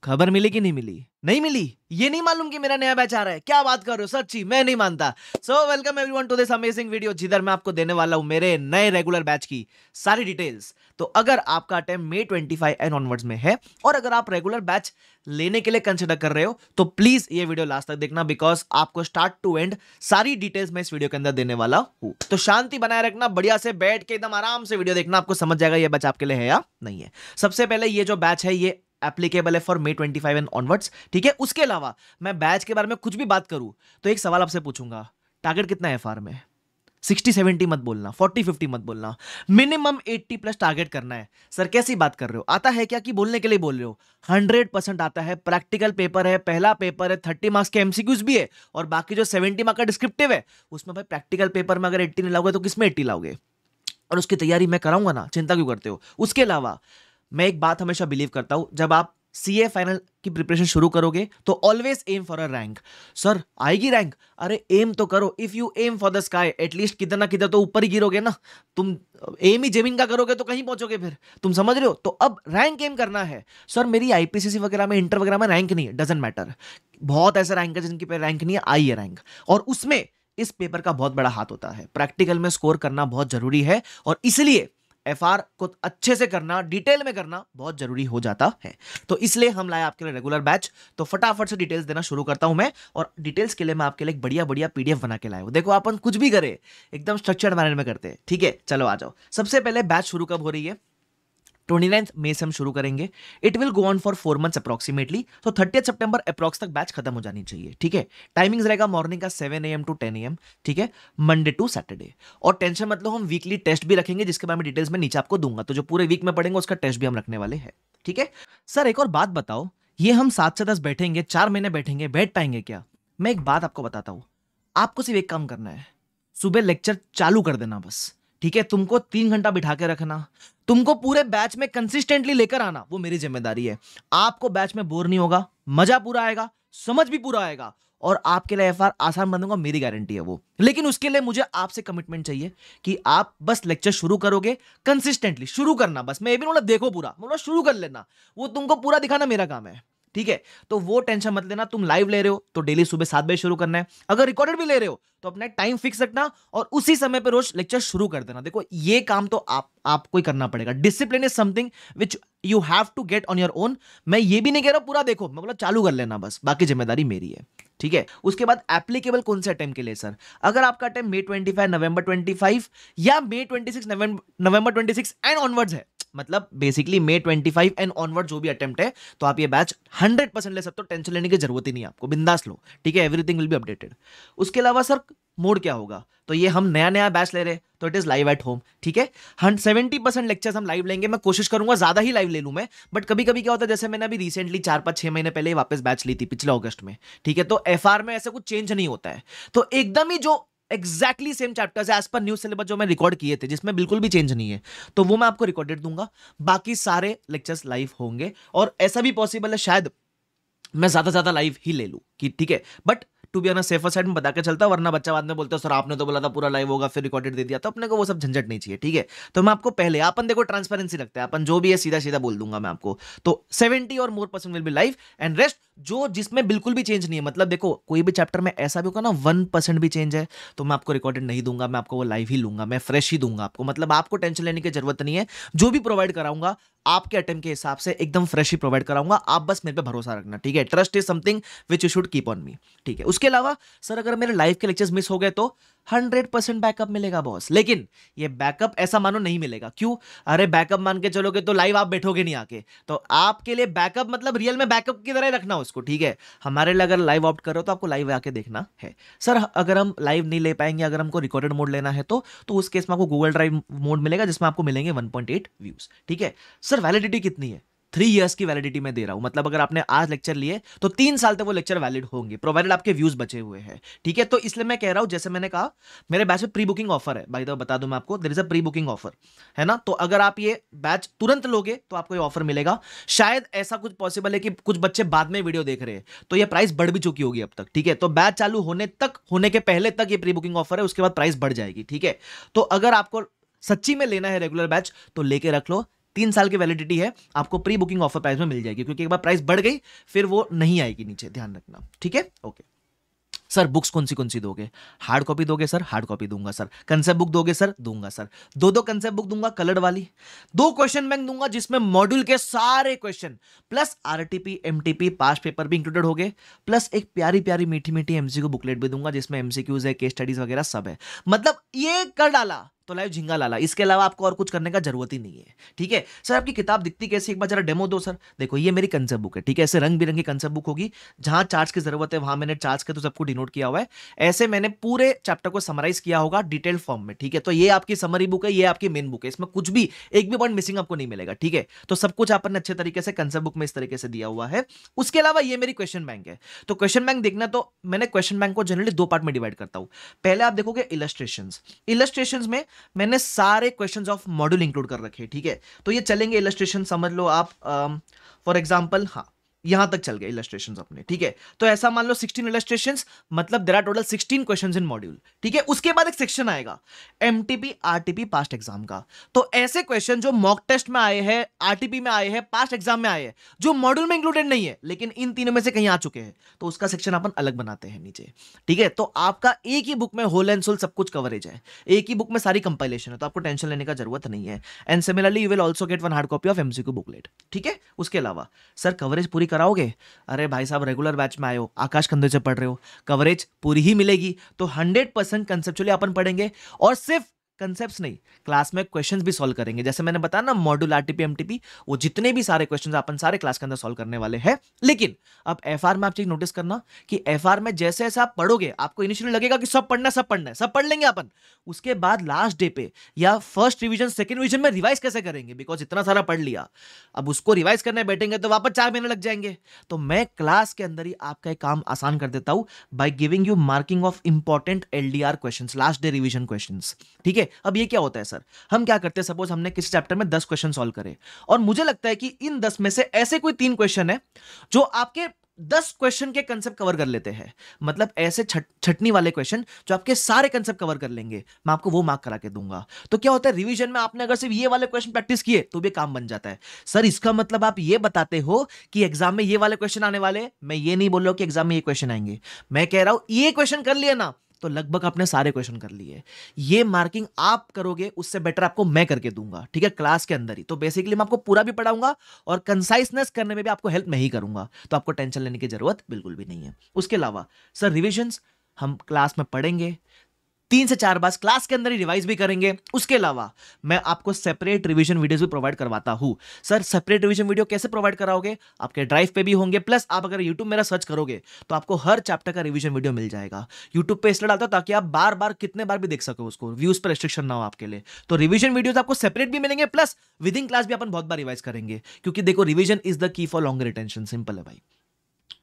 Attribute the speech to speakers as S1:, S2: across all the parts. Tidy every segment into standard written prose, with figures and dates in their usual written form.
S1: खबर मिली कि नहीं मिली? नहीं मिली? ये नहीं मालूम कि मेरा नया बैच आ रहा है? क्या बात कर रहे हो, सच्ची मैं नहीं मानता। So welcome everyone to this amazing video, जिधर मैं आपको देने वाला हूं मेरे नए रेगुलर बैच की सारी डिटेल्स। तो अगर आपका अटेम्प्ट May 25 एंड ऑनवर्ड्स में है और अगर आप रेगुलर बैच लेने के लिए कंसिडर कर रहे हो तो प्लीज ये वीडियो लास्ट तक देखना, बिकॉज आपको स्टार्ट टू एंड सारी डिटेल्स मैं इस वीडियो के अंदर देने वाला हूं। तो शांति बनाए रखना, बढ़िया से बैठ के एकदम आराम से वीडियो देखना, आपको समझ जाएगा ये बैच आपके लिए है या नहीं है। सबसे पहले ये जो बैच है ये एप्लीकेबल है फॉर May 25 एंड ऑनवर्ड्स, ठीक है। उसके अलावा मैं बैच के बारे में कुछ भी बात करूं तो एक सवाल आपसे पूछूंगा, टारगेट कितना है एफआर में? 60-70 मत बोलना, 40-50 मत बोलना, मिनिमम 80 प्लस टारगेट करना है। सर कैसी बात कर रहे हो, आता है क्या कि बोलने के लिए बोल रहे हो? 100% आता है। प्रैक्टिकल पेपर है, पहला पेपर है, 30 मार्क्स के एमसीक्यूज भी है और बाकी जो 70 मार्क्स का डिस्क्रिप्टिव है उसमें भाई प्रैक्टिकल पेपर में अगर 80 नहीं लाओगे तो किसमें 80 लाओगे? और उसकी तैयारी मैं कराऊंगा ना, चिंता क्यों करते हो। उसके अलावा मैं एक बात हमेशा बिलीव करता हूं, जब आप सीए फाइनल की प्रिपरेशन शुरू करोगे तो always aim for a rank. Sir आएगी रैंक? अरे एम तो करो। If you aim for the sky at least किधर ना किधर तो ऊपर ही गिरोगे ना। तुम एम ही जमीन का करोगे तो कहीं पहुंचोगे फिर, तुम समझ रहे हो। तो अब रैंक एम करना है। सर मेरी आईपीसीसी वगैरह में, इंटर वगैरह में रैंक नहीं है, डजंट मैटर। बहुत ऐसे रैंक है जिनकी रैंक नहीं है, आई है रैंक। और उसमें इस पेपर का बहुत बड़ा हाथ होता है। प्रैक्टिकल में स्कोर करना बहुत जरूरी है और इसलिए एफआर को अच्छे से करना, डिटेल में करना बहुत जरूरी हो जाता है। तो इसलिए हम लाए आपके लिए रेगुलर बैच। तो फटाफट से डिटेल्स देना शुरू करता हूं मैं, और डिटेल्स के लिए मैं आपके लिए एक बढ़िया बढ़िया पीडीएफ बना के लाया हूं। देखो अपन कुछ भी करे एकदम स्ट्रक्चर्ड मैनर में करते हैं, ठीक है। चलो आ जाओ। सबसे पहले बैच शुरू कब हो रही है? 29 मई से हम शुरू करेंगे। It will go on for 4 months approximately. तो 30 सितंबर अप्रोक्स तक बैच खत्म हो जानी चाहिए, ठीक है। टाइमिंग्स रहेगा मॉर्निंग का 7 AM टू 10 AM, ठीक है, मंडे टू सैटरडे। और टेंशन मतलब हम वीकली टेस्ट भी रखेंगे जिसके बारे में डिटेल्स में नीचे आपको दूंगा। तो जो पूरे वीक में पढ़ेंगे उसका टेस्ट भी हम रखने वाले हैं, ठीक है। सर एक और बात बताओ, ये हम 7 से 10 बैठेंगे, 4 महीने बैठेंगे, बैठ पाएंगे क्या? मैं एक बात आपको बताता हूं, आपको सिर्फ एक काम करना है, सुबह लेक्चर चालू कर देना बस, ठीक है। तुमको 3 घंटा बिठा के रखना, तुमको पूरे बैच में कंसिस्टेंटली लेकर आना, वो मेरी जिम्मेदारी है। आपको बैच में बोर नहीं होगा, मजा पूरा आएगा, समझ भी पूरा आएगा और आपके लिए एफआर आसान बनूंगा, मेरी गारंटी है वो। लेकिन उसके लिए मुझे आपसे कमिटमेंट चाहिए कि आप बस लेक्चर शुरू करोगे, कंसिस्टेंटली शुरू करना बस। मैं ये भी बोला देखो पूरा, बोला शुरू कर लेना, वो तुमको पूरा दिखाना मेरा काम है, ठीक है। तो वो टेंशन मत लेना। तुम लाइव ले रहे हो तो डेली सुबह 7 बजे शुरू करना है, अगर रिकॉर्डेड भी ले रहे हो तो अपना टाइम फिक्स रखना और उसी समय पे रोज लेक्चर शुरू कर देना। देखो ये काम तो आपको ही करना पड़ेगा। Discipline is something which you have to get on your own. मैं ये भी नहीं कह रहा पूरा देखो, मैं बोला चालू कर लेना बस, बाकी जिम्मेदारी मेरी है, ठीक है। उसके बाद एप्लीकेबल कौन से अटेम्प्ट के लिए? सर अगर आपका अटेम्प्ट May 25, नवंबर 25 या May 26, नवंबर 26 एंड ऑनवर्ड्स है, मतलब बेसिकली May 25 एंड ऑनवर्ड जो भी अटेम्प्ट है, तो आप ये बैच 100% ले सकते हो। टेंशन लेने की जरूरत ही नहीं है आपको, बिंदास लो, ठीक है। Everything will be updated. उसके अलावा सर मोड क्या होगा? तो ये हम नया बैच ले रहे हैं तो it is live at home, ठीक है। 70% लेक्चर्स हम लाइव लेंगे। मैं कोशिश करूंगा ज्यादा ही लाइव ले लूं मैं, बट कभी कभी क्या होता है, जैसे मैंने अभी रिसेंटली 4-5-6 महीने पहले वापस बैच ली थी पिछले अगस्त में, ठीक है। तो एफआर में ऐसा कुछ चेंज नहीं होता है, तो एकदम ही जो exactly same chapters as per new syllabus जो मैं रिकॉर्ड किए थे, जिसमें बिल्कुल भी चेंज नहीं है, तो वो मैं आपको रिकॉर्डेड दूंगा। बाकी सारे लेक्चर्स लाइव होंगे और ऐसा भी पॉसिबल है शायद मैं ज्यादा लाइव ही ले लूं, कि ठीक है। But to be on a safer side में बता के चलता, वरना बच्चा बाद में बोलता है सर आपने तो बोला था पूरा लाइव होगा फिर रिकॉर्डेड दे दिया, तो अपने को वो सब झंझट नहीं चाहिए, ठीक है। तो मैं आपको पहले, अपन देखो ट्रांसपेरेंसी रखते हैं, अपन जो भी है सीधा सीधा बोल दूंगा मैं आपको। तो 70 और मोर % will be live and rest जो जिसमें बिल्कुल भी चेंज नहीं है, मतलब देखो कोई भी चैप्टर में ऐसा भी होगा ना 1% भी चेंज है तो मैं आपको रिकॉर्डेड नहीं दूंगा, मैं आपको वो लाइव ही लूंगा, मैं फ्रेश ही दूंगा आपको। मतलब आपको टेंशन लेने की जरूरत नहीं है, जो भी प्रोवाइड कराऊंगा आपके अटेम्प्ट के हिसाब से एकदम फ्रेश ही प्रोवाइड कराऊंगा। आप बस मेरे पे भरोसा रखना, ठीक है। Trust is something which you should keep on me, ठीक है। उसके अलावा सर अगर मेरे लाइव के लेक्चर्स मिस हो गए तो 100% बैकअप मिलेगा बॉस, लेकिन ये बैकअप ऐसा मानो नहीं मिलेगा। क्यों? अरे बैकअप मान के चलोगे तो लाइव आप बैठोगे नहीं आके, तो आपके लिए बैकअप मतलब रियल में बैकअप की तरह रखना उसको, ठीक है। हमारे लिए अगर लाइव ऑप्ट करो तो आपको लाइव आके देखना है। सर अगर हम लाइव नहीं ले पाएंगे, अगर हमको रिकॉर्डेड मोड लेना है तो उस केस में आपको गूगल ड्राइव मोड मिलेगा जिसमें आपको मिलेंगे 1.8 व्यूज, ठीक है। सर वैलिडिटी कितनी है? 3 इयर्स की वैलिडिटी में दे रहा हूं, मतलब अगर आपने आज लेक्चर लिए तो 3 साल तक वो लेक्चर वैलिड होंगे, प्रोवाइडेड आपके व्यूज बचे हुए हैं, ठीक है। तो इसलिए मैं कह रहा हूं, जैसे मैंने कहा मेरे बैच में प्री बुकिंग ऑफर है, भाई तो बता दूं मैं आपको, there is a pre booking offer, है ना। तो अगर आप ये बैच तुरंत लोगे तो आपको ये ऑफर मिलेगा। शायद ऐसा कुछ पॉसिबल है कि कुछ बच्चे बाद में वीडियो देख रहे हैं तो ये प्राइस बढ़ भी चुकी होगी अब तक, ठीक है। तो बैच चालू होने के पहले तक ये प्री बुकिंग ऑफर है, उसके बाद प्राइस बढ़ जाएगी, ठीक है। तो अगर आपको सच्ची में लेना है रेगुलर बैच तो लेके रख लो, 3 साल की वैलिडिटी है, आपको प्री बुकिंग ऑफर प्राइस में मिल जाएगी, क्योंकि एक बार प्राइस बढ़ गई फिर वो नहीं आएगी नीचे, ध्यान रखना, ठीक है। ओके सर, बुक्स कौन सी दोगे? हार्ड कॉपी दोगे सर? हार्ड कॉपी दूंगा सर। कंसेप्ट बुक दोगे सर? दूंगा सर। दो कंसेप्ट बुक दूंगा कलर्ड वाली, 2 क्वेश्चन बैंक दूंगा जिसमें मॉड्यूल के सारे question plus RTP MTP past paper भी इंक्लूडेड हो गए, प्लस एक प्यारी प्यारी मीठी मीठी एमसीक्यू बुकलेट भी दूंगा जिसमें एमसीक्यूज है, केस स्टडीज वगैरह सब है। मतलब ये कर डाला तो लाइव झिंगा लाला, इसके अलावा आपको और कुछ करने का जरूरत ही नहीं है, ठीक है। सर आपकी किताब दिखती कैसी, एक बार जरा डेमो दो सर। देखो ये मेरी कंसेप्ट बुक है, ठीक है। ऐसे रंग बिरंगी कंसेप्ट बुक होगी, जहां चार्ट्स की जरूरत है वहां मैंने चार्ट्स के तो सबको डिनोट किया हुआ है। ऐसे मैंने पूरे चैप्टर को समराइज किया होगा डिटेल फॉर्म में, ठीक है। तो ये आपकी समरी बुक है, ये आपकी मेन बुक है, इसमें कुछ भी एक भी पॉइंट मिसिंग आपको नहीं मिलेगा, ठीक है। तो सब कुछ आपने अच्छे तरीके से कंसेप्ट बुक में इस तरीके से दिया हुआ है। उसके अलावा ये मेरी क्वेश्चन बैंक है। तो क्वेश्चन बैंक देखना, तो मैंने क्वेश्चन बैंक को जनरली 2 पार्ट में डिवाइड करता हूं। पहले आप देखोगे इलस्ट्रेशंस में मैंने सारे क्वेश्चंस ऑफ मॉड्यूल इंक्लूड कर रखे, ठीक है। तो ये चलेंगे इलस्ट्रेशन, समझ लो आप फॉर एग्जांपल, हाँ यहां तक चल गए इलस्ट्रेशंस अपने, ठीक है। तो ऐसा मान लो 16 इलस्ट्रेशंस, मतलब there are total 16 questions in module, ठीक है। उसके बाद एक सेक्शन आएगा एमटीपी आरटीपी पास्ट एग्जाम का। तो ऐसे क्वेश्चन जो मॉक टेस्ट में आए हैं, आरटीपी में आए हैं, पास्ट एग्जाम में आए हैं, जो मॉड्यूल में इंक्लूडेड नहीं है लेकिन इन तीनों में से कहीं आ चुके हैं, तो उसका सेक्शन अपन अलग बनाते हैं नीचे, ठीक है। तो आपका एक ही बुक में होल एंड सोल सब कुछ कवरेज है, एक ही बुक में सारी कंपाइलेशन है, तो आपको टेंशन लेने का जरूरत नहीं है। And similarly you will also get 1 hard copy of MCQ booklet, ठीक है। उसके अलावा सर कवरेज पूरी कराओगे? अरे भाई साहब, रेगुलर बैच में आए हो, आकाश कंधे से पढ़ रहे हो, कवरेज पूरी ही मिलेगी। तो 100% कंसेप्चुअली अपन पढ़ेंगे, और सिर्फ कंसेप्ट्स नहीं, क्लास में क्वेश्चंस भी सॉल्व करेंगे। जैसे मैंने बताया ना, मॉड्यूल आरटीपी एमटीपी, वो जितने भी सारे क्वेश्चंस अपन सारे क्लास के अंदर सॉल्व करने वाले हैं। लेकिन अब एफआर में आप चीज नोटिस करना कि एफआर में जैसे जैसे आप पढ़ोगे, आपको इनिशियली लगेगा कि सब पढ़ना है, सब पढ़ लेंगे अपन। उसके बाद लास्ट डे पे या फर्स्ट रिवीजन सेकंड रिवीजन में रिवाइज कैसे करेंगे, बिकॉज इतना सारा पढ़ लिया, अब उसको रिवाइज करने बैठेंगे तो वापस 4 महीने लग जाएंगे। तो मैं क्लास के अंदर ही आपका एक काम आसान कर देता हूं by giving you marking of important LDR questions, last day revision questions, ठीक है। अब ये क्या होता है सर, हम क्या करते हैं, सपोज हमने किसी चैप्टर में 10 क्वेश्चन सॉल्व करे, और मुझे लगता है कि इन 10 में से ऐसे कोई 3 क्वेश्चन है जो आपके 10 क्वेश्चन के कंसेप्ट कवर कर लेते हैं, मतलब ऐसे छटनी वाले क्वेश्चन जो आपके सारे कंसेप्ट कवर कर लेंगे, मैं आपको वो मार्क करा के दूंगा। तो क्या होता है, रिवीजन में आपने अगर सिर्फ ये वाले क्वेश्चन प्रैक्टिस किए तो भी काम बन जाता है। सर इसका मतलब आप ये बताते हो कि एग्जाम में ये वाले क्वेश्चन आने वाले? मैं ये नहीं बोल रहा हूं कि एग्जाम में ये क्वेश्चन आएंगे, मैं कह रहा हूं ये क्वेश्चन कर लिए ना तो लगभग आपने सारे क्वेश्चन कर लिए। ये मार्किंग आप करोगे, उससे बेटर आपको मैं करके दूंगा, ठीक है, क्लास के अंदर ही। तो बेसिकली मैं आपको पूरा भी पढ़ाऊंगा और कंसाइसनेस करने में भी आपको हेल्प मैं ही करूंगा, तो आपको टेंशन लेने की जरूरत बिल्कुल भी नहीं है। उसके अलावा सर रिविजन्स हम क्लास में पढ़ेंगे, 3 से 4 बार क्लास के अंदर ही रिवाइज भी करेंगे। उसके अलावा मैं आपको सेपरेट रिवीजन वीडियोस भी प्रोवाइड करवाता हूं। सर सेपरेट रिवीजन वीडियो कैसे प्रोवाइड कराओगे? आपके ड्राइव पे भी होंगे, प्लस आप अगर यूट्यूब मेरा सर्च करोगे तो आपको हर चैप्टर का रिवीजन वीडियो मिल जाएगा। यूट्यूब पे इसलिए डालता हूं ताकि आप बार बार कितने बार भी देख सको उसको, व्यूज पर रिस्ट्रिक्शन ना हो आपके लिए। तो रिवीजन वीडियोस आपको सेपरेट भी मिलेंगे, प्लस विद इन क्लास भी अपन बहुत बार रिवाइज करेंगे, क्योंकि देखो revision is the key for longer retention, simple है भाई।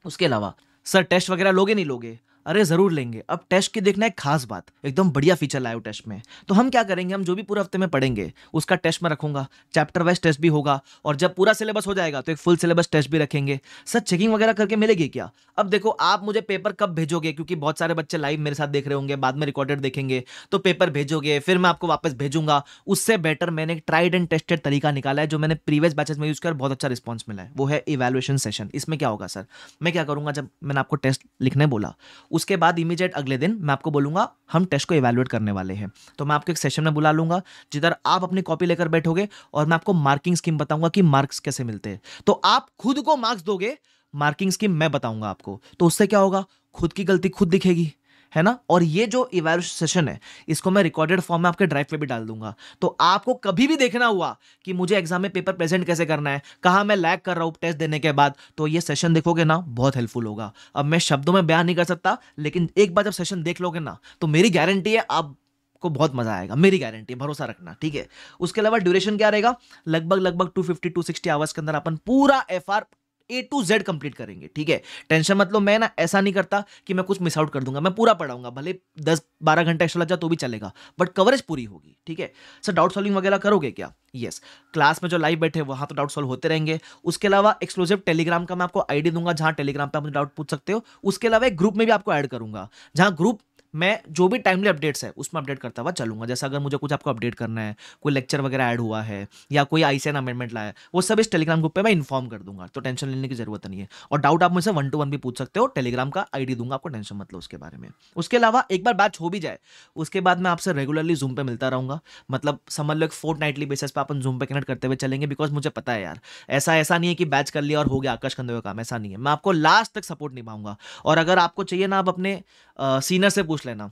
S1: उसके अलावा सर टेस्ट वगैरह लोगे नहीं लोगे? अरे जरूर लेंगे। अब टेस्ट की देखना एक खास बात, एकदम बढ़िया फीचर लाए हो टेस्ट में। तो हम क्या करेंगे, हम जो भी पूरे हफ्ते में पढ़ेंगे उसका टेस्ट में रखूंगा, चैप्टर वाइज टेस्ट भी होगा, और जब पूरा सिलेबस हो जाएगा तो एक फुल सिलेबस टेस्ट भी रखेंगे। सर चेकिंग वगैरह करके मिलेगी क्या? अब देखो आप मुझे पेपर कब भेजोगे, क्योंकि बहुत सारे बच्चे लाइव मेरे साथ देख रहे होंगे, बाद में रिकॉर्डेड देखेंगे, तो पेपर भेजोगे फिर मैं आपको वापस भेजूंगा। उससे बेटर मैंने एक ट्राइड एंड टेस्टेड तरीका निकाला है जो मैंने प्रीवियस बैचेस में यूज कर बहुत अच्छा रिस्पॉन्स मिला है, वो है इवैल्यूएशन सेशन। इसमें क्या होगा सर, मैं क्या करूंगा, जब मैंने आपको टेस्ट लिखने बोला उसके बाद इमीडिएट अगले दिन मैं आपको बोलूंगा हम टेस्ट को इवैल्यूएट करने वाले हैं, तो मैं आपको एक सेशन में बुला लूंगा जिधर आप अपनी कॉपी लेकर बैठोगे और मैं आपको मार्किंग स्कीम बताऊंगा कि मार्क्स कैसे मिलते हैं। तो आप खुद को मार्क्स दोगे, मार्किंग स्कीम मैं बताऊंगा आपको, तो उससे क्या होगा, खुद की गलती खुद दिखेगी, है ना। और ये जो इवैल्यूएशन सेशन है इसको मैं रिकॉर्डेड फॉर्म में आपके ड्राइव पे भी डाल दूंगा, तो आपको कभी भी देखना हुआ कि मुझे एग्जाम में पेपर प्रेजेंट कैसे करना है, कहां मैं लैग कर रहा हूं टेस्ट देने के बाद, तो ये सेशन देखोगे ना बहुत हेल्पफुल होगा। अब मैं शब्दों में बयान नहीं कर सकता, लेकिन एक बार जब सेशन देख लोगे ना तो मेरी गारंटी है आप को बहुत मजा आएगा, मेरी गारंटी, भरोसा रखना, ठीक है। उसके अलावा ड्यूरेशन क्या रहेगा, लगभग 250-260 आवर्स के अंदर अपन पूरा FR A to Z complete करेंगे, ठीक है। टेंशन मत लो, मैं ना ऐसा नहीं करता कि मैं कुछ मिस आउट कर दूंगा, मैं पूरा पढ़ाऊंगा, भले 10-12 घंटे एक्स्ट्रा लग जाए तो भी चलेगा, बट कवरेज पूरी होगी, ठीक है। सर डाउट सॉल्विंग वगैरह करोगे क्या? यस, क्लास में जो लाइव बैठे वहां तो डाउट सॉल्व होते रहेंगे। उसके अलावा एक्सक्लूसिव टेलीग्राम का मैं आपको आईडी दूंगा जहां टेलीग्राम पे आप मुझे डाउट पूछ सकते हो। उसके अलावा एक ग्रुप में भी आपको ऐड करूंगा, जहां ग्रुप मैं जो भी टाइमली अपडेट्स है उसमें अपडेट करता हुआ चलूंगा। जैसा अगर मुझे कुछ आपको अपडेट करना है, कोई लेक्चर वगैरह ऐड हुआ है या कोई आईसीएन अमेंडमेंट लाया है, वो सब इस टेलीग्राम ग्रुप पे मैं इन्फॉर्म कर दूंगा, तो टेंशन लेने की जरूरत नहीं है। और डाउट आप मुझसे 1 to 1 भी पूछ सकते हो, टेलीग्राम का आईडी दूंगा आपको, टेंशन मत लो उसके बारे में। उसके अलावा एक बार बैच हो भी जाए उसके बाद मैं आपसे रेगुलरली जूम पे मिलता रहूंगा। मतलब समझ लो एक फोर्टनाइटली बेसिस पे अपन जूम पे कनेक्ट करते हुए चलेंगे, बिकॉज मुझे पता है यार, ऐसा नहीं है कि बैच कर लिया और हो गया आकाश कंदे हुए काम, ऐसा नहीं है। मैं आपको लास्ट तक सपोर्ट निभाऊंगा। और अगर आपको चाहिए ना, आप अपने सीनियर से पूछ लेना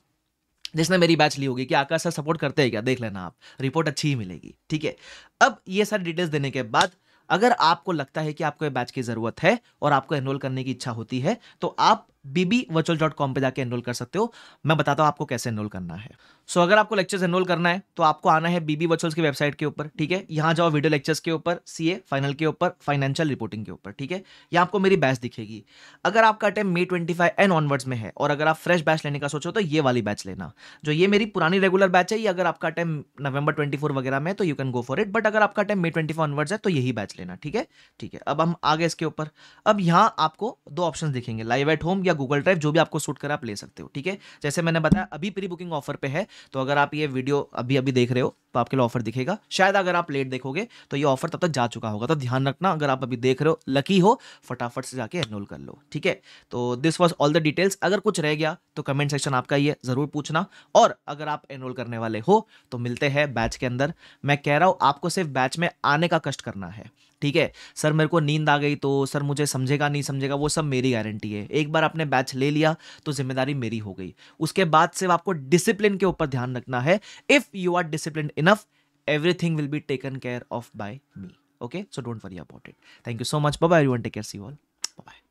S1: जिसने मेरी बैच ली होगी कि आकाश सर सपोर्ट करते हैं क्या, देख लेना आप, रिपोर्ट अच्छी ही मिलेगी, ठीक है। अब ये सारी डिटेल्स देने के बाद अगर आपको लगता है कि आपको ये बैच की जरूरत है और आपको एनरोल करने की इच्छा होती है, तो आप bbvirtual.com पे जाके एनरोल कर सकते हो। मैं बताता हूं आपको कैसे एनरोल करना है। सो अगर आपको लेक्चर्स एनरोल करना है तो आपको आना है बीबी वर्चुअल्स की वेबसाइट के ऊपर, ठीक है। यहां जाओ वीडियो लेक्चर्स के ऊपर, सीए फाइनल के ऊपर, फाइनेंशियल रिपोर्टिंग के ऊपर, ठीक है। यहां आपको मेरी बैच दिखेगी। अगर आपका टाइम May 25 एंड ऑनवर्ड्स में है और अगर आप फ्रेश बैच लेने का सोचो तो ये वाली बैच लेना। जो ये मेरी पुरानी रेगुलर बैच है, ये अगर आपका टाइम November 24 वगैरह में है तो you can go for it, but अगर आपका टाइम May 25 ऑनवर्ड्स है तो यही बैच लेना, ठीक है। ठीक है, अब हम आगे इसके ऊपर। अब यहाँ आपको दो ऑप्शन दिखेंगे, लाइव एट होम या गूगल ड्राइव, जो भी आपको सूट करे आप ले सकते हो, ठीक है। जैसे मैंने बताया अभी प्री बुकिंग ऑफर पे है, तो अगर आप ये वीडियो अभी अभी देख रहे हो तो आपके लिए ऑफर दिखेगा। शायद अगर आप लेट देखोगे तो ये ऑफर तब तक जा चुका होगा, तो ध्यान रखना। अगर आप अभी देख रहे हो, लकी हो, फटाफट से जाके एनरोल कर लो, ठीक है। तो this was all the details. अगर कुछ रह गया तो कमेंट सेक्शन आपका ही है, जरूर पूछना। और अगर आप एनरोल करने वाले हो तो मिलते हैं बैच के अंदर। मैं कह रहा हूं आपको सिर्फ बैच में आने का कष्ट करना है, ठीक है। सर मेरे को नींद आ गई तो सर मुझे समझेगा नहीं समझेगा, वो सब मेरी गारंटी है। एक बार आपने बैच ले लिया तो जिम्मेदारी मेरी हो गई। उसके बाद सिर्फ आपको डिसिप्लिन के ऊपर ध्यान रखना है। If you are discipline enough, everything will be taken care of by me. Okay, so don't worry about it. Thank you so much. Bye bye everyone, take care, see you all. Bye bye.